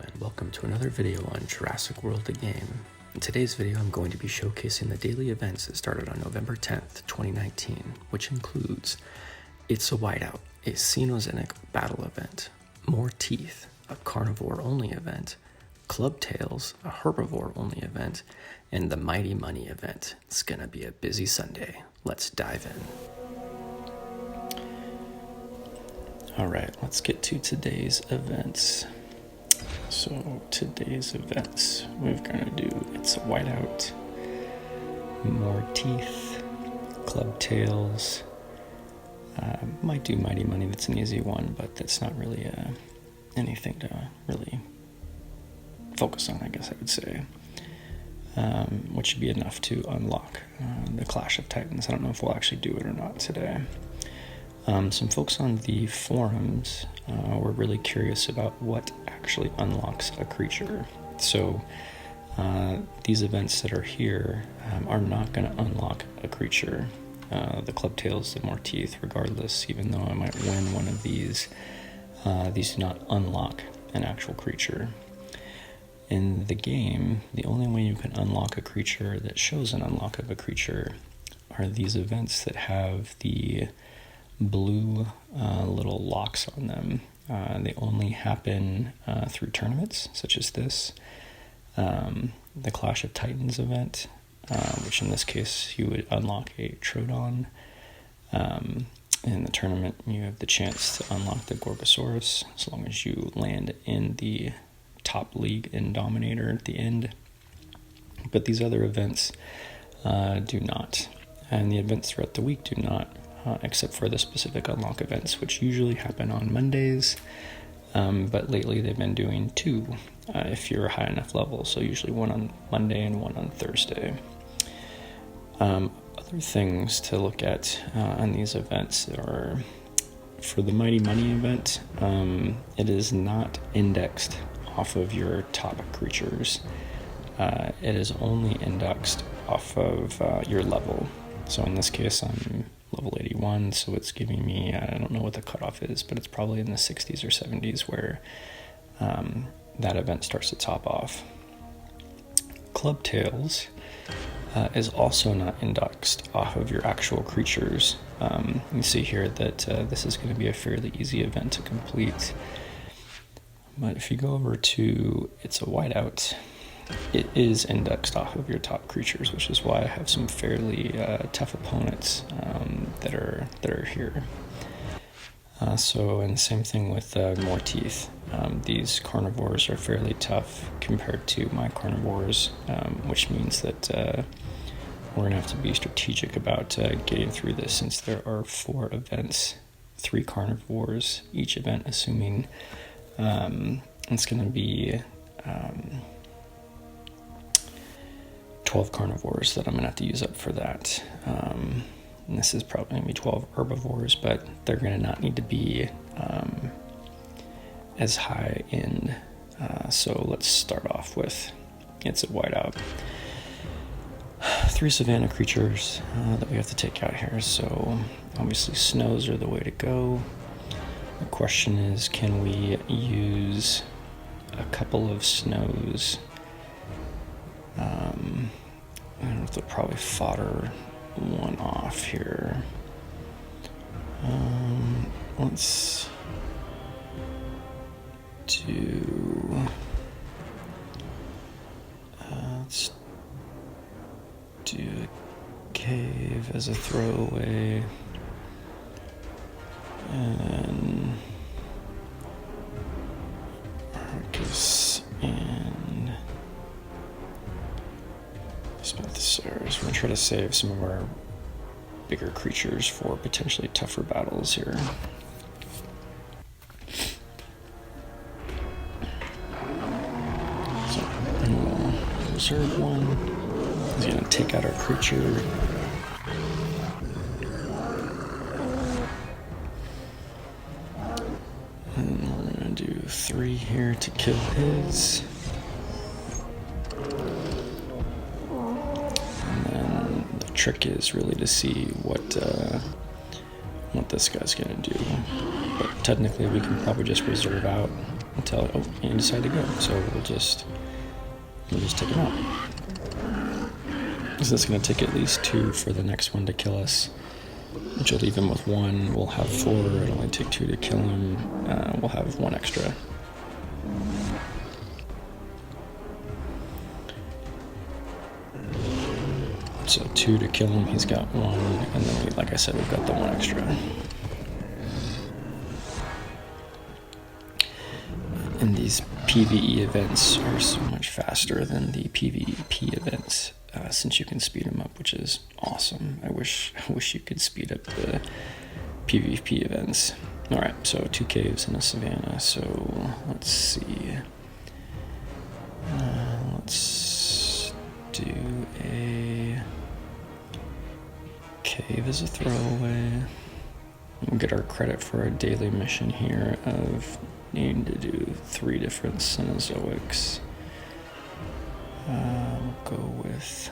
and welcome to another video on Jurassic World the Game. In today's video I'm going to be showcasing the daily events that started on November 10th, 2019, which includes It's a Whiteout, a Cenozenic battle event, More Teeth, a carnivore-only event, Club Tales, a herbivore-only event, and the Mighty Money event. It's gonna be a busy Sunday. Let's dive in. Alright, let's get to today's events. So today's events, we're gonna do It's a Whiteout, More Teeth, Club Tales, might do Mighty Money. That's an easy one, but that's not really anything to really focus on, I guess I would say. Which should be enough to unlock the Clash of Titans. I don't know if we'll actually do it or not today. Some folks on the forums were really curious about what actually unlocks a creature. So these events that are here are not going to unlock a creature. The Club Tales, the More Teeth, regardless, even though I might win one of these do not unlock an actual creature. In the game, the only way you can unlock a creature that shows an unlock of a creature are these events that have the blue little locks on them. They only happen through tournaments such as this. The Clash of Titans event, which in this case you would unlock a Troodon. In the tournament you have the chance to unlock the Gorgosaurus as long as you land in the top league in Dominator at the end. But these other events do not. And the events throughout the week do not. Except for the specific unlock events, which usually happen on Mondays, but lately they've been doing two if you're a high enough level, so usually one on Monday and one on Thursday. Other things to look at on these events are, for the Mighty Money event, it is not indexed off of your top creatures. It is only indexed off of your level. So in this case I'm level 81, so it's giving me, I don't know what the cutoff is, but it's probably in the 60s or 70s where that event starts to top off. Club Tales is also not indexed off of your actual creatures. You see here that this is going to be a fairly easy event to complete. But if you go over to It's a Whiteout, it is indexed off of your top creatures, which is why I have some fairly tough opponents that are here. And same thing with More Teeth. These carnivores are fairly tough compared to my carnivores, which means that we're going to have to be strategic about getting through this, since there are 4 events, 3 carnivores each event, assuming it's going to be 12 carnivores that I'm going to have to use up for that. And this is probably going to be 12 herbivores, but they're going to not need to be as high end. So let's start off with It's a Whiteout. 3 savanna creatures that we have to take out here. So obviously snows are the way to go. The question is, can we use a couple of snows? I don't know if they'll probably fodder one off here. Let's do a cave as a throwaway, and Arcus and Spathosaurus. We're going to try to save some of our bigger creatures for potentially tougher battles here. So, we'll reserve one. He's going to take out our creature. And we're going to do 3 here to kill his. Trick is really to see what this guy's gonna do, but technically we can probably just reserve out until he decided to go. So we'll just take him out. So that's going to take at least 2 for the next one to kill us, which will leave him with 1. We'll have 4. It'll only take 2 to kill him. We'll have 1 extra. So 2 to kill him, he's got 1, and then, like I said, we've got the 1 extra. And these PvE events are so much faster than the PvP events, since you can speed them up, which is awesome. I wish you could speed up the PvP events. All right, so 2 caves and a savanna. So let's see. Let's do a cave as a throwaway. We'll get our credit for our daily mission here of needing to do 3 different Cenozoics. We'll go with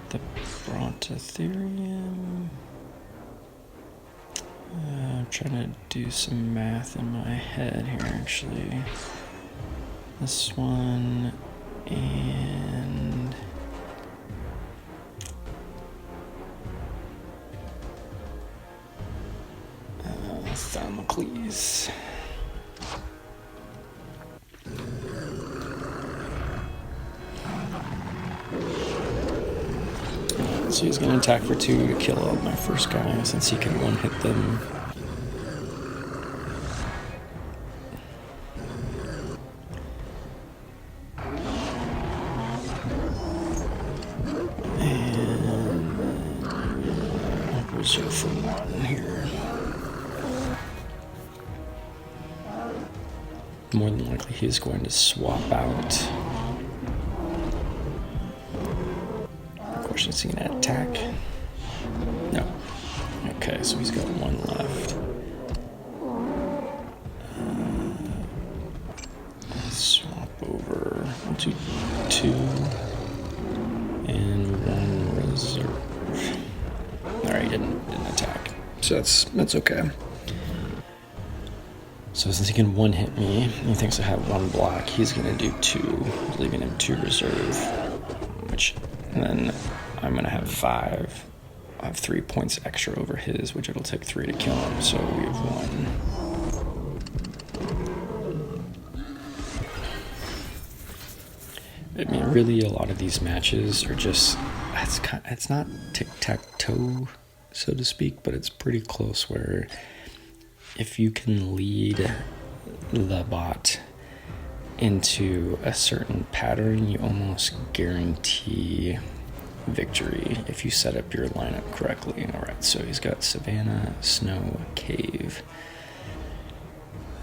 the Brontotherium. I'm trying to do some math in my head here, actually. This one and Thermocles. So he's going to attack for 2 to kill out my first guy, since he can 1-hit them. And I'll reserve for 1 here. More than likely he's going to swap out. Is he going to attack? No. Okay, so he's got 1 left. Swap over. 1, 2, 2. And 1 reserve. Alright, he didn't attack. So that's okay. So since he can 1-hit me, he thinks I have 1 block, he's going to do 2, leaving him 2 reserve. And then I'm going to have 5. I have 3 points extra over his, which it'll take 3 to kill him, so we have 1. I mean, really, a lot of these matches are just, it's not tic-tac-toe, so to speak, but it's pretty close, where if you can lead the bot into a certain pattern, you almost guarantee victory if you set up your lineup correctly. All right, so he's got Savannah, Snow, Cave.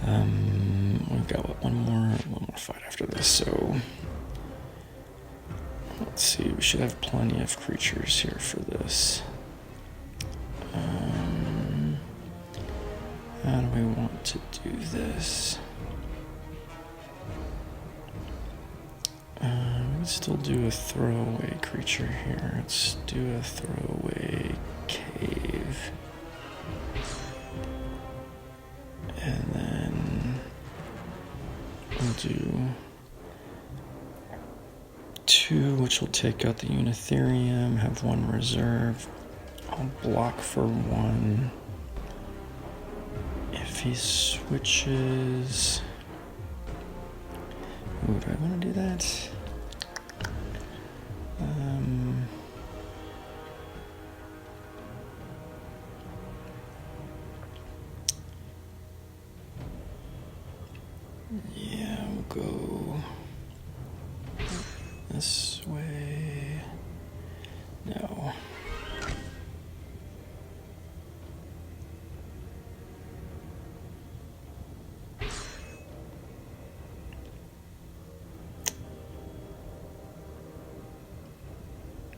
We've got one more fight after this, so let's see. We should have plenty of creatures here for this. How do we want to do this? We can still do a throwaway creature here. Let's do a throwaway cave. And then we'll do 2, which will take out the Unitherium, have 1 reserve. I'll block for 1. If he switches... Ooh, do I want to do that? Yeah, we'll go this way. No.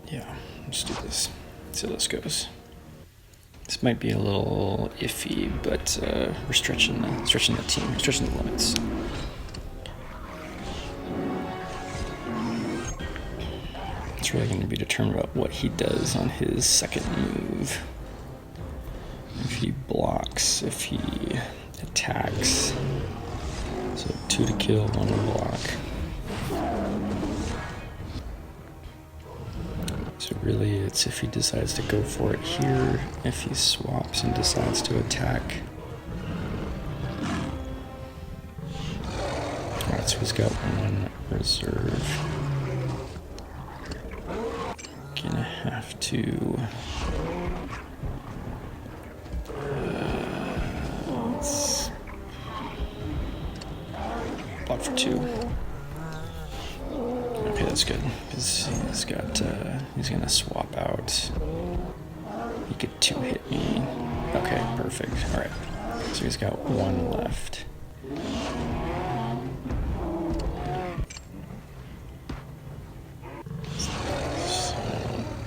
Yeah, let's do this. See how this goes. This might be a little iffy, but we're stretching the team, we're stretching the limits. It's really going to be determined about what he does on his second move. If he blocks, if he attacks. So 2 to kill, 1 to block. So really it's if he decides to go for it here, if he swaps and decides to attack. Alright, so he's got 1 reserve. Gonna have to... let's block for 2. Okay, that's good, because he's got, he's gonna swap out. He could 2-hit me. Okay, perfect. Alright, so he's got 1 left. So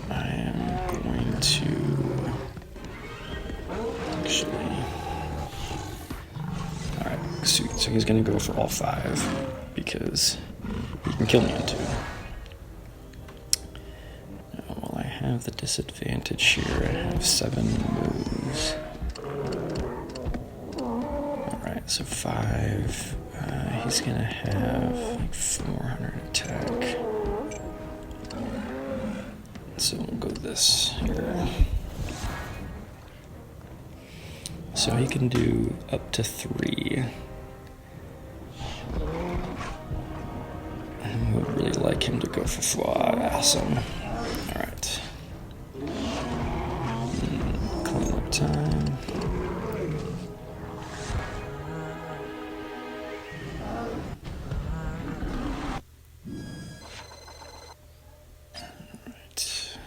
I am going to actually... Alright, so he's gonna go for all 5, because he can kill me on 2. Now, while I have the disadvantage here, I have 7 moves. Alright, so 5. He's gonna have like 400 attack. So we'll go this here. So he can do up to 3. I would really like him to go for flaw. Awesome. Alright. Clean up time. Alright.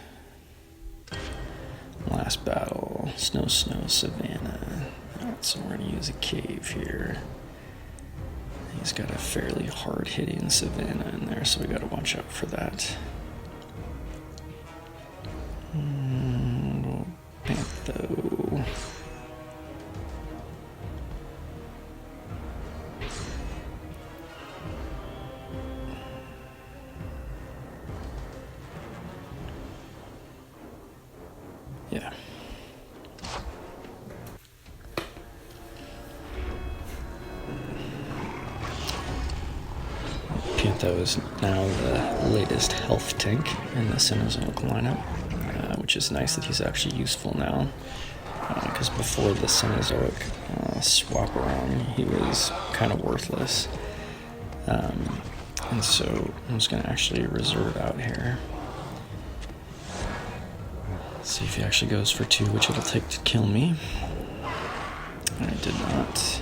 Last battle. Snow, Savannah. Alright, so we're going to use a cave here. He's got a fairly hard-hitting Savannah in there, so we got to watch out for that. Pantho. Yeah. Pantho is now the latest health tank in the Cenozoic lineup, which is nice that he's actually useful now, because before the Cenozoic swap around, he was kind of worthless. And so I'm just going to actually reserve out here. See if he actually goes for 2, which it'll take to kill me. And it did not.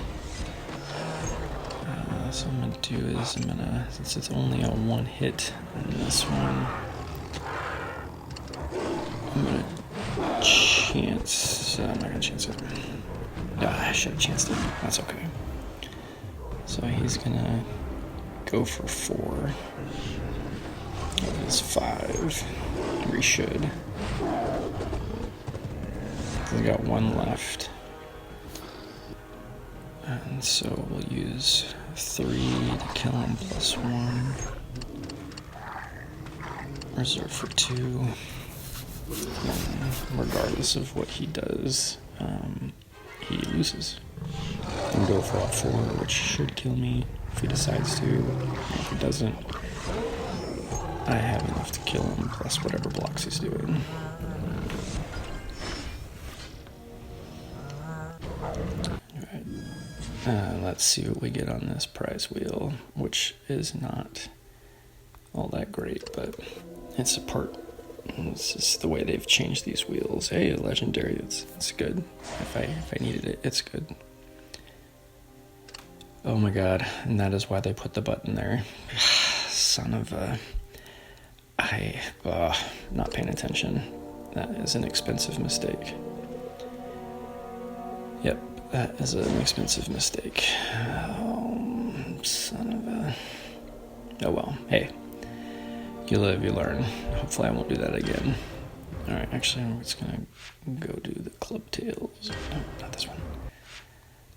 So what I'm going to do is since it's only a 1 hit in this one, I'm going to chance, I'm not going to chance it. I should have chanced it. That's okay. So he's going to go for 4. That is 5. Or he should. We got 1 left. And so we'll use 3 to kill him plus 1. Reserve for 2. And regardless of what he does, he loses. And go for all 4, which should kill me if he decides to. If he doesn't, I have enough to kill him plus whatever blocks he's doing. Let's see what we get on this prize wheel, which is not all that great, but it's a part. It's just the way they've changed these wheels. Hey, legendary, it's good. If I needed it, it's good. Oh my god, and that is why they put the button there. Son of a... not paying attention. That is an expensive mistake. Yep. That is an expensive mistake. Son of a... Oh well, hey. You live, you learn. Hopefully I won't do that again. Alright, actually I'm just gonna go do the club tails. No, not this one.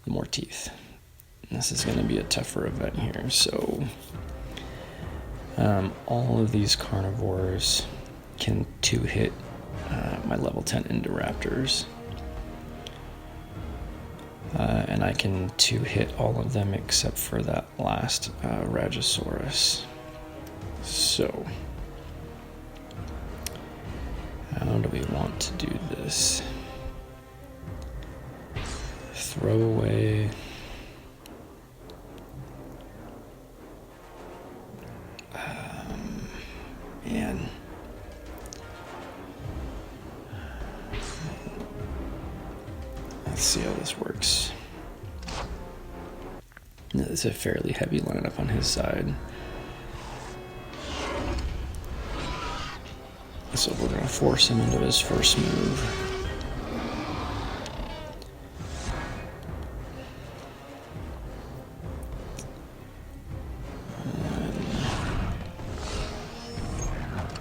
The more teeth. This is gonna be a tougher event here, so... all of these carnivores can 2-hit my level 10 Indoraptors. And I can 2-hit all of them except for that last Rajasaurus. So, how do we want to do this? Throw away. Man. Let's see how this works. It's a fairly heavy lineup on his side. So we're going to force him into his first move. And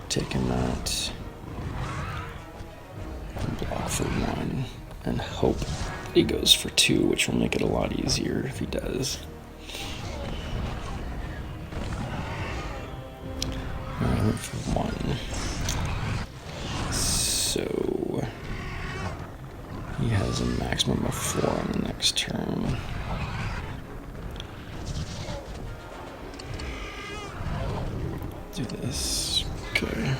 take him out. And block for 1. And hope he goes for 2, which will make it a lot easier if he does. I went for 1. So he has a maximum of 4 on the next turn. Do this. Okay.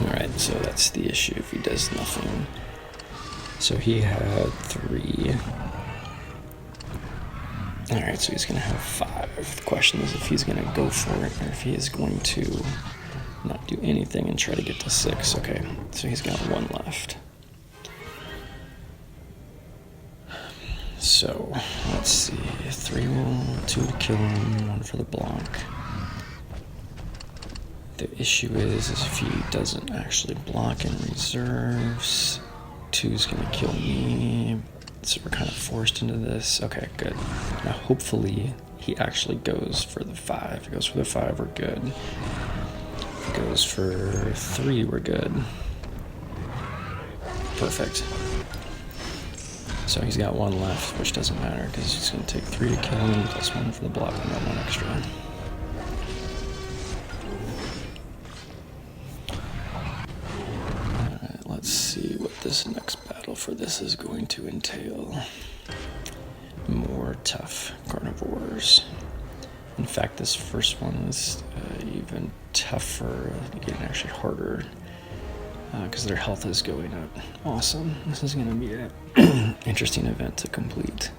Alright, so that's the issue if he does nothing. So he had 3. Alright, so he's going to have 5. The question is if he's going to go for it or if he is going to not do anything and try to get to 6. Okay, so he's got 1 left. So, let's see. 3 will, 2 to kill him, 1 for the block. The issue is if he doesn't actually block in reserves, 2 is going to kill me. So we're kind of forced into this. Okay, good. Now hopefully he actually goes for the 5. If he goes for the 5, we're good. If he goes for 3, we're good. Perfect. So he's got 1 left, which doesn't matter because he's going to take 3 to kill him, plus 1 for the block, and then 1 extra. Alright, let's see what this next battle for this is going to entail. More tough carnivores. In fact, this first one is even tougher, getting actually harder, because their health is going up. Awesome. This is going to be an interesting event to complete.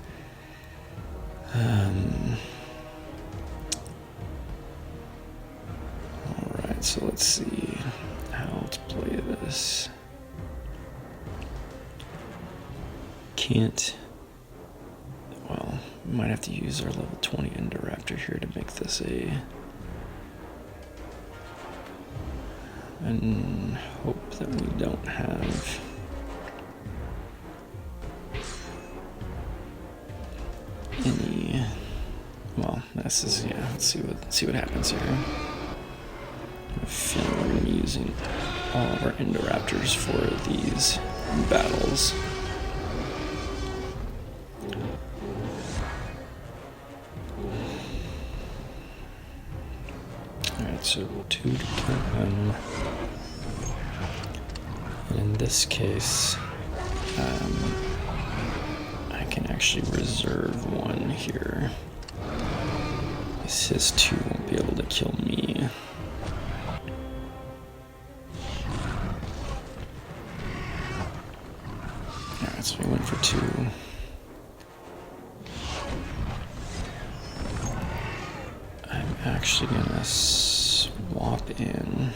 Alright, so let's see how to play this. Can't. Well, we might have to use our level 20 Indoraptor here to make this and hope that we don't have any. Well, this is, yeah, let's see what happens here. I feel we're going to be using all of our Indoraptors for these battles. Alright, so 2 to kill him. And in this case, I can actually reserve 1 here. His 2 won't be able to kill me. Alright, so we went for 2. I'm actually gonna swap in.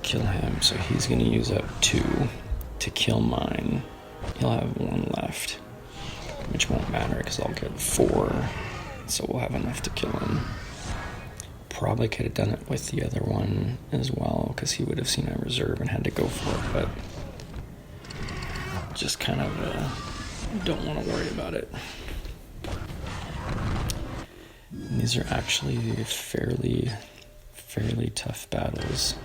Kill him, so he's gonna use up 2 to kill mine. He'll have 1 left, which won't matter because I'll get 4, so we'll have enough to kill him. Probably could have done it with the other one as well because he would have seen a reserve and had to go for it, but just kind of don't want to worry about it. And these are actually fairly tough battles.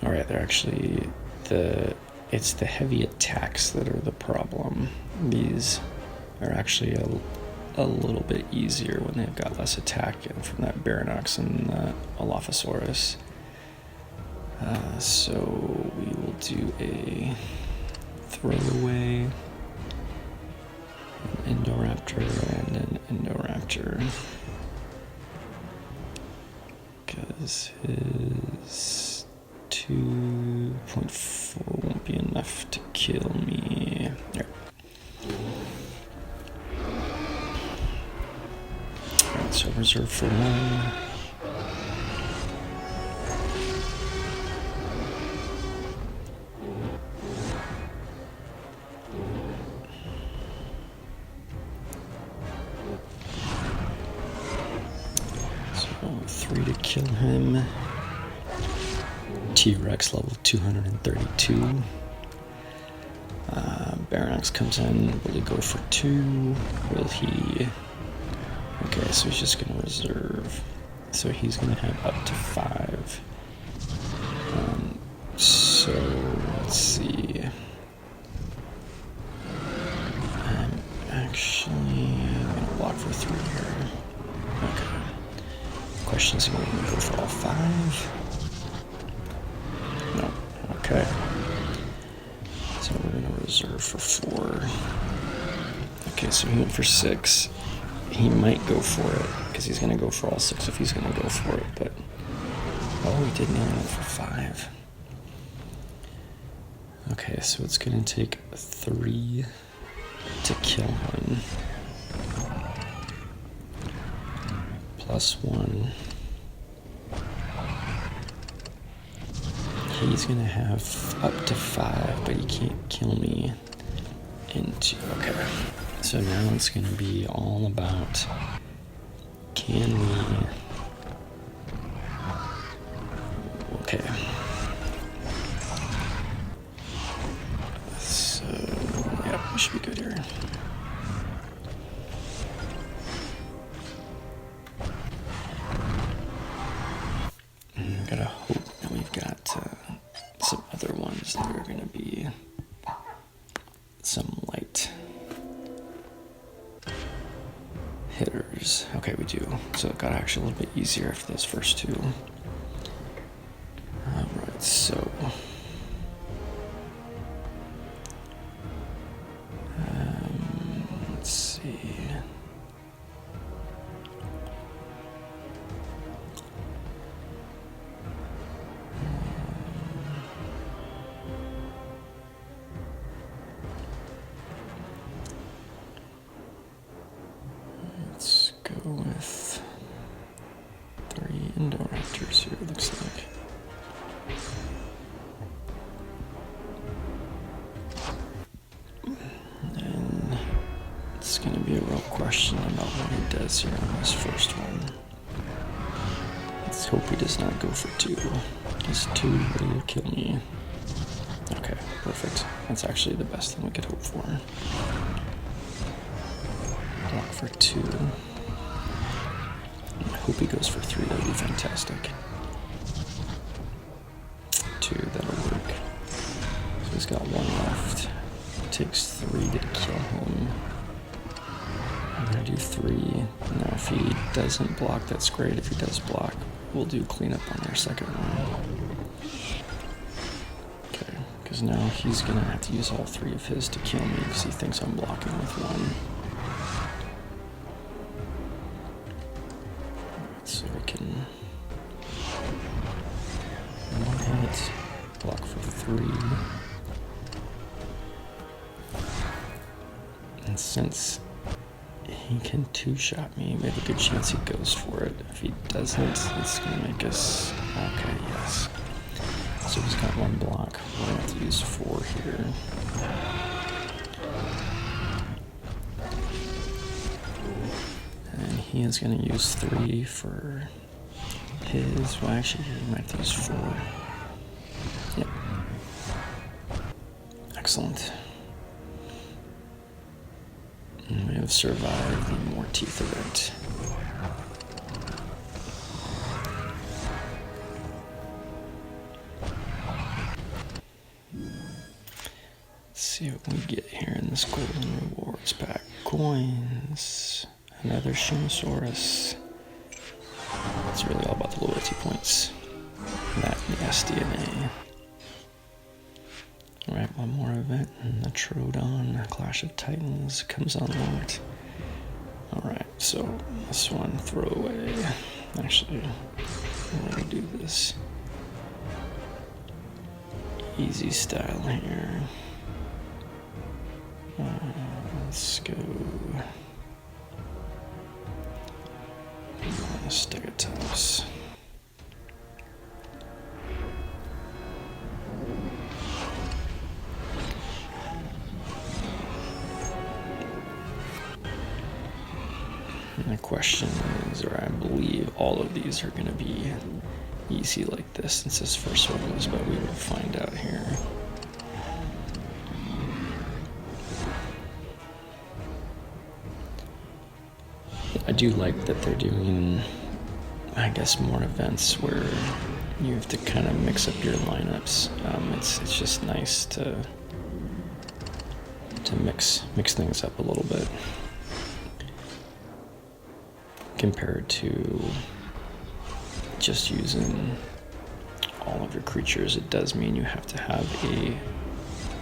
Alright, they're actually it's the heavy attacks that are the problem. These are actually a little bit easier when they've got less attack in from that Baranox and the Alophosaurus. So we will do a throwaway, an Indoraptor, and an Indoraptor. Because his 2.4 won't be enough to kill me. There. Alright, so reserve for 1. So 3 to kill him. T-Rex level 232. Baranox comes in. Will he go for 2? Will he... Okay, so he's just going to reserve. So he's going to have up to 5. So let's see. I'm actually going to block for 3 here. Okay. Question is, going to go for all 5? No. Okay. So we're going to reserve for 4. Okay, so he went for 6. He might go for it, because he's going to go for all 6 if he's going to go for it, but... Oh, he did nail it for 5. Okay, so it's going to take 3 to kill him. Plus 1. He's going to have up to 5, but he can't kill me into... Okay. So now it's going to be all about, can we... Okay. So, yeah, we should be good here. I gotta hope that we've got some other ones that are going to be some light hitters. Okay, we do. So it got actually a little bit easier for those first 2. Alright, so... let's see... let's go with 3 Indoraptors here, it looks like. And it's going to be a real question about what he does here on this first one. Let's hope he does not go for 2. He's 2 ready to kill me. Okay, perfect. That's actually the best thing we could hope for. Block for 2. I hope he goes for 3, that would be fantastic. 2, that'll work. So he's got 1 left. It takes 3 to kill him. I'm gonna do 3. Now if he doesn't block, that's great. If he does block, we'll do cleanup on our second one. Okay, because now he's gonna have to use all 3 of his to kill me because he thinks I'm blocking with 1. So we can 1 hit, block for 3. And since he can 2-shot me, we have a good chance he goes for it. If he doesn't, it's gonna make us... Okay, yes. So he's got 1 block. We're gonna have to use 4 here. And he is gonna use 3 for his... Well, actually, he might have to use 4. Yep. Excellent. And we have survived the more teeth event. Let's see what we get here in this golden rewards pack. Coins. Another Shimosaurus. It's really all about the loyalty points. That and the SDNA. Alright, one more event, and the Troodon Clash of Titans comes unlocked. Alright, so this one, throwaway. Actually, I'm gonna do this easy style here. Let's go Stegotops. And the question is, or I believe all of these are going to be easy like this since this first one was, but we will find out here. I do like that they're doing, I guess, more events where you have to kind of mix up your lineups. It's just nice to mix things up a little bit compared to just using all of your creatures. It does mean you have to have a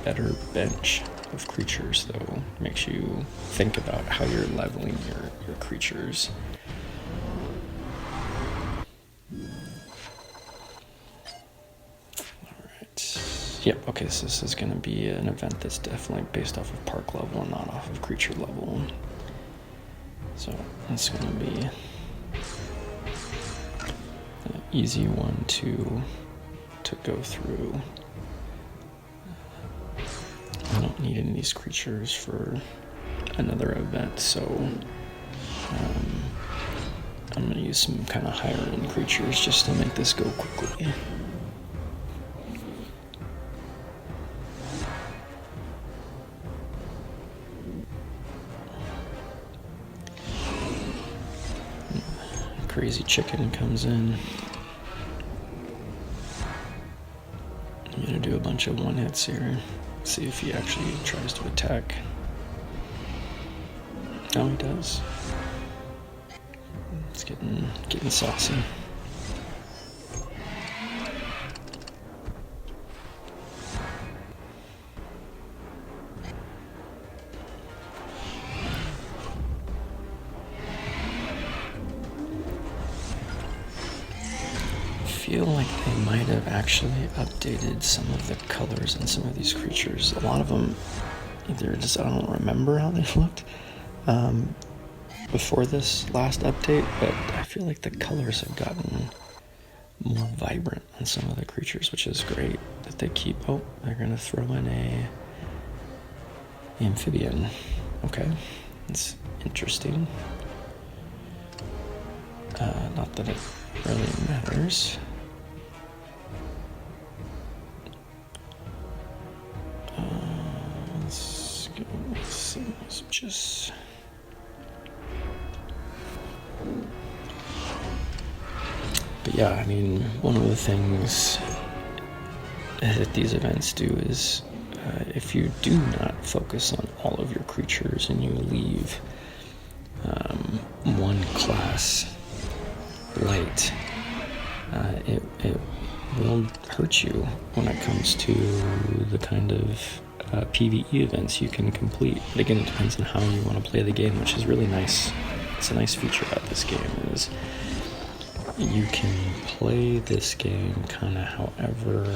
better bench of creatures, though. Makes you think about how you're leveling your creatures. Alright. Yep, okay, so this is going to be an event that's definitely based off of park level and not off of creature level. So it's going to be an easy one to go through. I don't need any of these creatures for another event, so I'm going to use some kind of higher end creatures just to make this go quickly. Crazy chicken comes in. I'm going to do a bunch of one hits here. See if he actually tries to attack. Oh, he does. It's getting saucy. I feel like they might have actually updated some of the colors in some of these creatures. A lot of them, either just I don't remember how they looked before this last update, but I feel like the colors have gotten more vibrant on some of the creatures, which is great that they keep. Oh, they're gonna throw in a amphibian. Okay, it's interesting. Not that it really matters. Let's go with some just. But yeah, I mean, one of the things that these events do is if you do not focus on all of your creatures and you leave one class light, it will hurt you when it comes to the kind of PvE events you can complete. But again, it depends on how you want to play the game, which is really nice. It's a nice feature about this game is you can play this game kind of however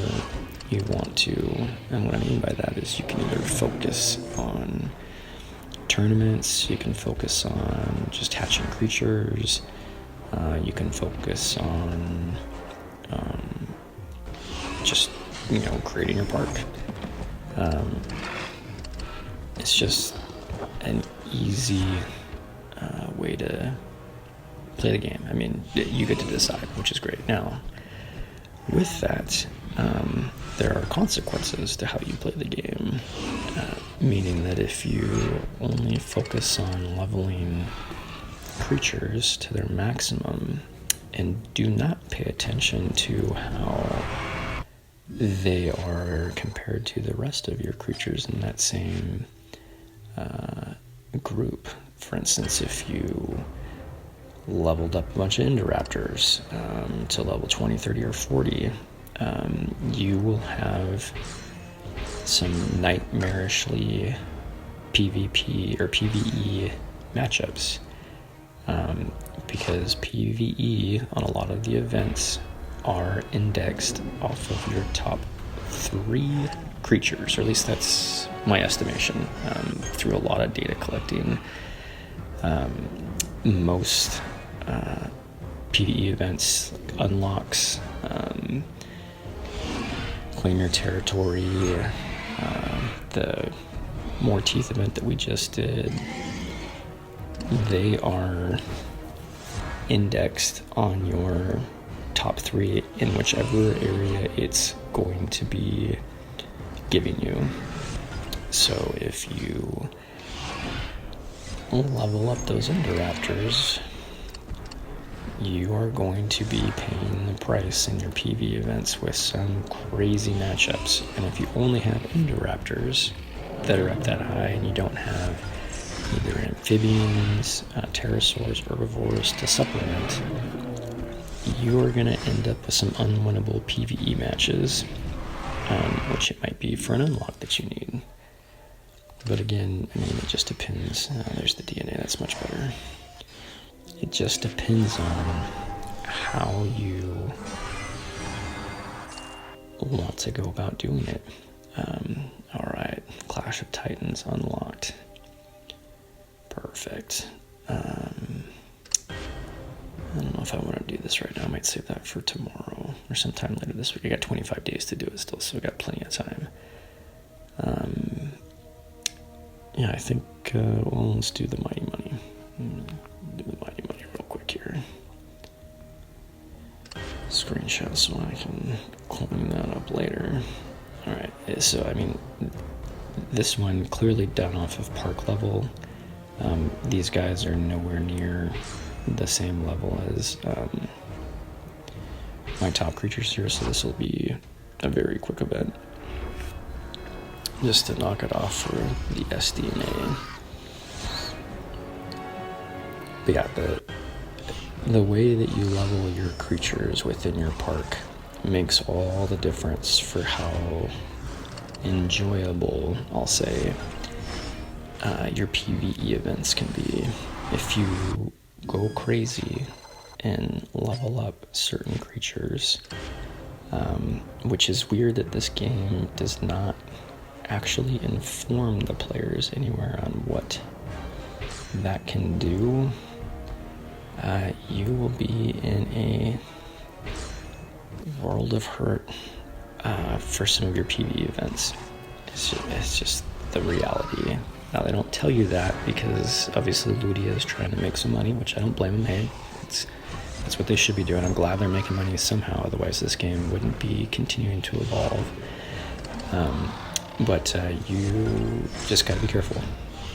you want to. And what I mean by that is you can either focus on tournaments, you can focus on just hatching creatures, you can focus on just, creating your park. It's just an easy way to play the game. I mean, you get to decide, which is great. Now, with that, there are consequences to how you play the game, meaning that if you only focus on leveling creatures to their maximum and do not pay attention to how they are compared to the rest of your creatures in that same group, For instance, if you leveled up a bunch of Indoraptors to level 20, 30, or 40, you will have some nightmarishly PvP or PvE matchups, because PvE on a lot of the events are indexed off of your top 3 creatures, or at least that's my estimation, through a lot of data collecting. Most PvE events, like unlocks, claim your territory, the More Teeth event that we just did, they are indexed on your top 3 in whichever area it's going to be giving you. So if you level up those Indoraptors, you are going to be paying the price in your PvE events with some crazy matchups. And if you only have Indoraptors that are up that high and you don't have either amphibians, pterosaurs, herbivores to supplement, you're going to end up with some unwinnable PvE matches, which it might be for an unlock that you need. But again, I mean, it just depends. There's the DNA, that's much better. It just depends on how you want to go about doing it. Alright, Clash of Titans unlocked. Perfect. I don't know if I want to do this right now. I might save that for tomorrow or sometime later this week. I got 25 days to do it still, so I got plenty of time. Yeah, I think, well, let's do the Mighty Money. Do the Mighty Money real quick here. Screenshot so I can clean that up later. Alright, so I mean, this one clearly done off of park level. These guys are nowhere near the same level as my top creatures here, so this will be a very quick event. Just to knock it off for the SDNA. But yeah, the way that you level your creatures within your park makes all the difference for how enjoyable, I'll say, your PvE events can be. If you go crazy and level up certain creatures, which is weird that this game does not actually inform the players anywhere on what that can do, you will be in a world of hurt for some of your PvE events. It's just the reality. Now, they don't tell you that because obviously Ludia is trying to make some money, which I don't blame them. Hey, that's what they should be doing. I'm glad they're making money somehow, otherwise this game wouldn't be continuing to evolve. But you just gotta be careful.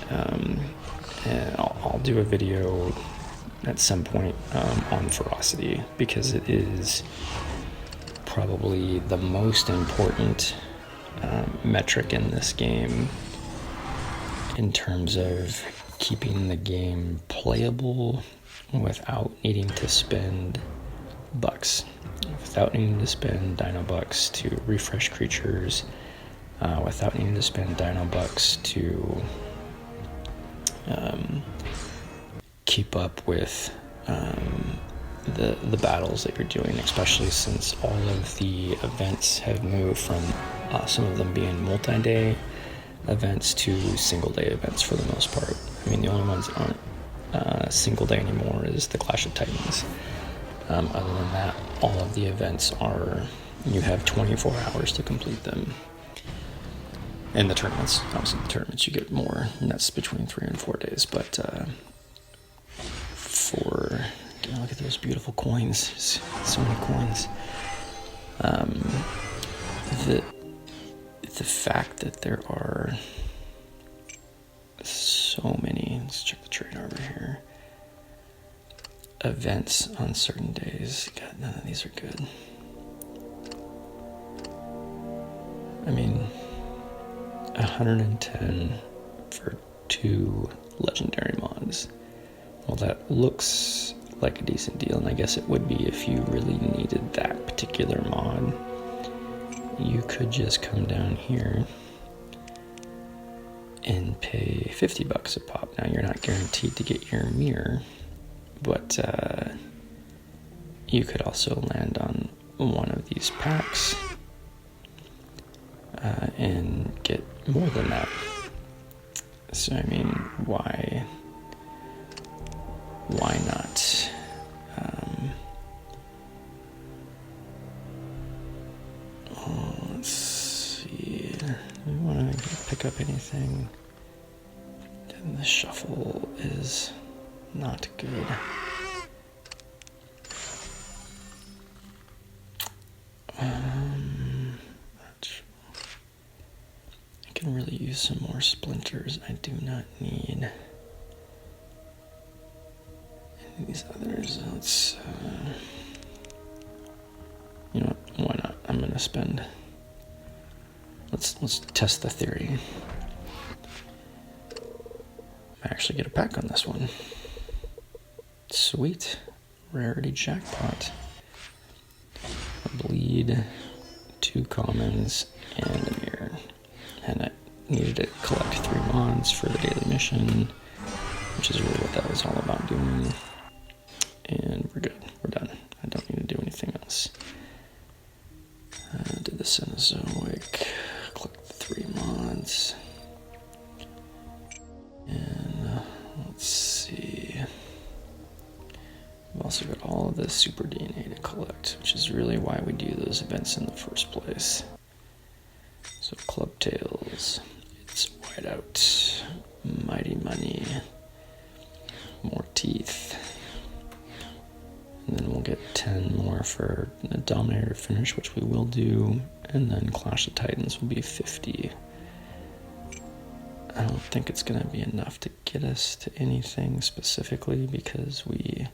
And I'll do a video at some point on ferocity, because it is probably the most important metric in this game in terms of keeping the game playable without needing to spend bucks, without needing to spend dino bucks to refresh creatures, without needing to spend dino bucks to keep up with the battles that you're doing, especially since all of the events have moved from some of them being multi-day events to single-day events for the most part. I mean, the only ones that aren't single-day anymore is the Clash of Titans. Other than that, all of the events are, you have 24 hours to complete them. And the tournaments, obviously the tournaments you get more, and that's between 3 and 4 days. But look at those beautiful coins, so many coins. The fact that there are so many, let's check the trade over here, events on certain days. God, none of these are good. I mean, 110 for 2 legendary mods. Well, that looks like a decent deal, and I guess it would be if you really needed that particular mod. You could just come down here and pay $50 a pop. Now, you're not guaranteed to get your mirror, but you could also land on one of these packs and get more than that. So, I mean, why not? Let's see. Do we want to pick up anything? And the shuffle is not good. I can really use some more splinters. I do not need any of these others. Let's, you know what? Why not? I'm gonna spend. Let's test the theory. I actually get a pack on this one. Sweet, rarity jackpot. A bleed, 2 commons, and a mirror. And I needed to collect 3 mods for the daily mission, which is really what that was all about doing. And we're good. We're done. I don't need to do anything else. Did the Cenozoic, collect 3 mods. And let's see. We've also got all of the super DNA to collect, which is really why we do those events in the first place. So Club Tails, it's Whiteout, Mighty Money, more Teeth, and then we'll get 10 more for the Dominator finish, which we will do, and then Clash of Titans will be 50. I don't think it's going to be enough to get us to anything specifically because we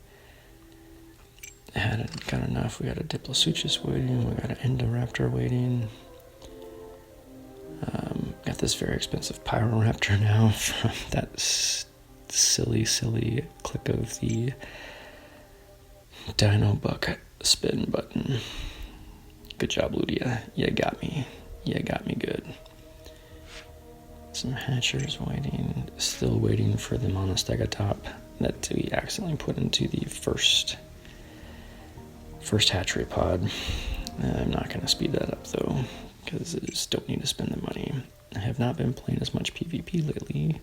hadn't got enough. We got a Diplosuchus waiting, we got an Indoraptor waiting. Got this very expensive Pyroraptor now from that silly click of the Dino Bucket spin button. Good job, Ludia. You got me. You got me good. Some Hatchers waiting. Still waiting for the Monostegatop that we accidentally put into the first hatchery pod. I'm not going to speed that up though, because I just don't need to spend the money. I have not been playing as much PvP lately,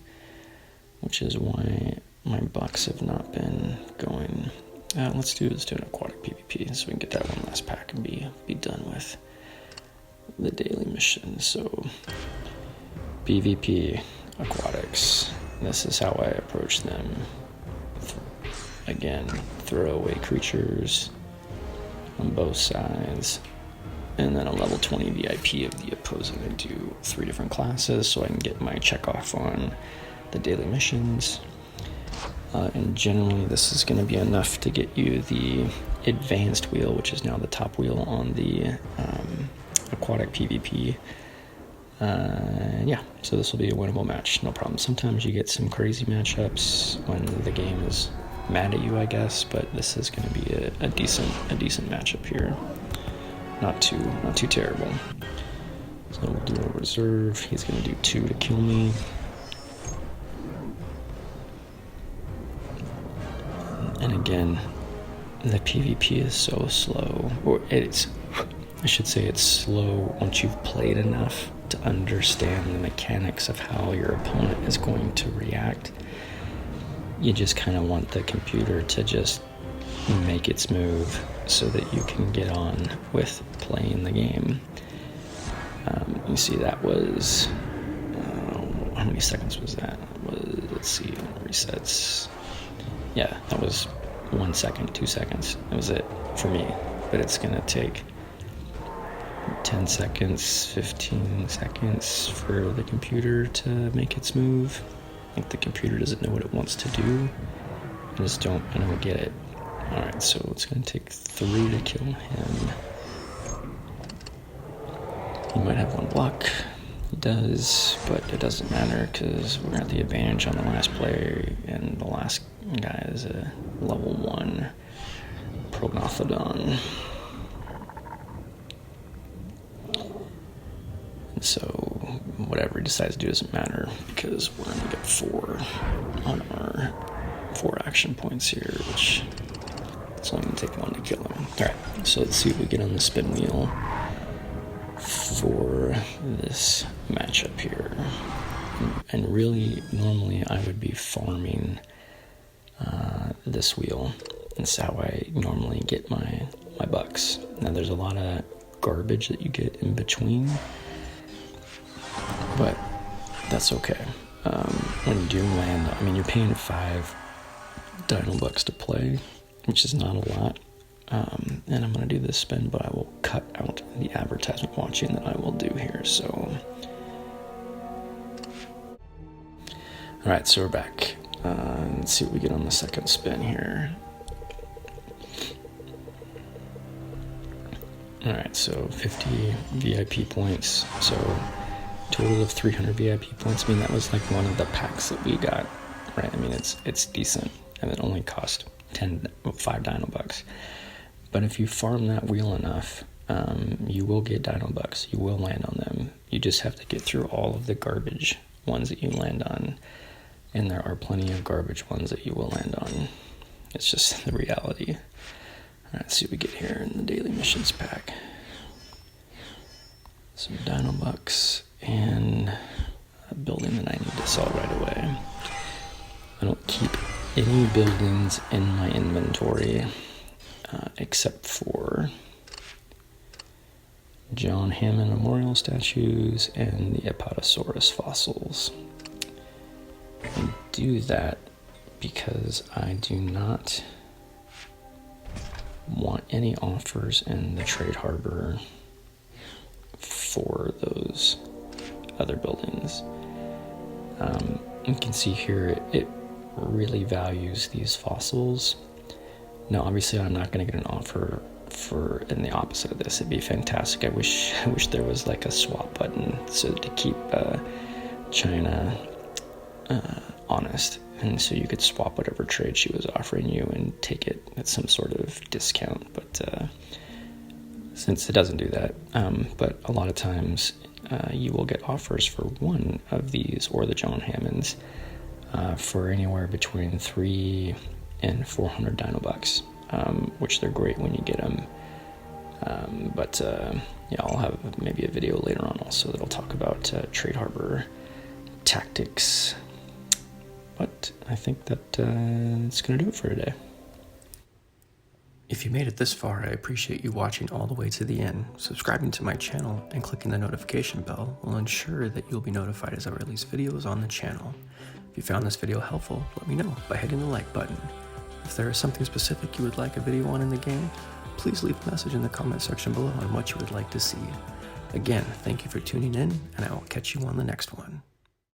which is why my bucks have not been going. Let's do an aquatic PvP so we can get that one last pack and be done with the daily mission. So PvP, aquatics. This is how I approach them. Again, throwaway creatures on both sides. And then a level 20 VIP of the opposing. I do 3 different classes so I can get my check off on the daily missions. And generally this is going to be enough to get you the advanced wheel, which is now the top wheel on the aquatic PvP. Yeah, so this will be a winnable match, no problem. Sometimes you get some crazy matchups when the game is mad at you, I guess, but this is going to be a decent matchup here. Not too terrible. So we'll do a reserve. He's going to do 2 to kill me. And again, the PvP is so slow, or I should say it's slow once you've played enough to understand the mechanics of how your opponent is going to react. You just kind of want the computer to just make its move so that you can get on with playing the game. You see that was, how many seconds was that? Let's see, resets. Yeah, that was 1 second, 2 seconds. That was it for me. But it's gonna take 10 seconds, 15 seconds for the computer to make its move. I think the computer doesn't know what it wants to do. I don't get it. Alright, so it's gonna take 3 to kill him. He might have 1 block. It does, but it doesn't matter because we're at the advantage on the last player, and the last guy is a level 1 Prognathodon. And so whatever he decides to do doesn't matter because we're going to get 4 on our 4 action points here, which it's only going to take 1 to kill him. Alright, so let's see what we get on the spin wheel for this matchup here. And really, normally I would be farming this wheel. That's how I normally get my bucks. Now there's a lot of garbage that you get in between, but that's okay. When you do land, I mean, you're paying 5 dino bucks to play, which is not a lot. And I'm going to do this spin, but I will cut out the advertisement watching that I will do here. So, alright, so we're back. Let's see what we get on the second spin here. Alright, so 50 VIP points. So, total of 300 VIP points. I mean, that was like one of the packs that we got, right? I mean, it's decent, and it only cost 5 dino bucks. But if you farm that wheel enough, you will get dino bucks. You will land on them. You just have to get through all of the garbage ones that you land on. And there are plenty of garbage ones that you will land on. It's just the reality. All right, let's see what we get here in the daily missions pack. Some dino bucks and a building that I need to sell right away. I don't keep any buildings in my inventory except for John Hammond memorial statues and the Apatosaurus fossils. I do that because I do not want any offers in the trade harbor for those other buildings. You can see here it really values these fossils. Now obviously I'm not going to get an offer for in the opposite of this. It'd be fantastic. I wish there was like a swap button so to keep China honest, and so you could swap whatever trade she was offering you and take it at some sort of discount. But since it doesn't do that, but a lot of times you will get offers for one of these or the John Hammonds for anywhere between 300 and 400 dino bucks, which they're great when you get them. But yeah, I'll have maybe a video later on also that'll talk about trade harbor tactics. But I think that it's going to do it for today. If you made it this far, I appreciate you watching all the way to the end. Subscribing to my channel and clicking the notification bell will ensure that you'll be notified as I release videos on the channel. If you found this video helpful, let me know by hitting the like button. If there is something specific you would like a video on in the game, please leave a message in the comment section below on what you would like to see. Again, thank you for tuning in, and I will catch you on the next one.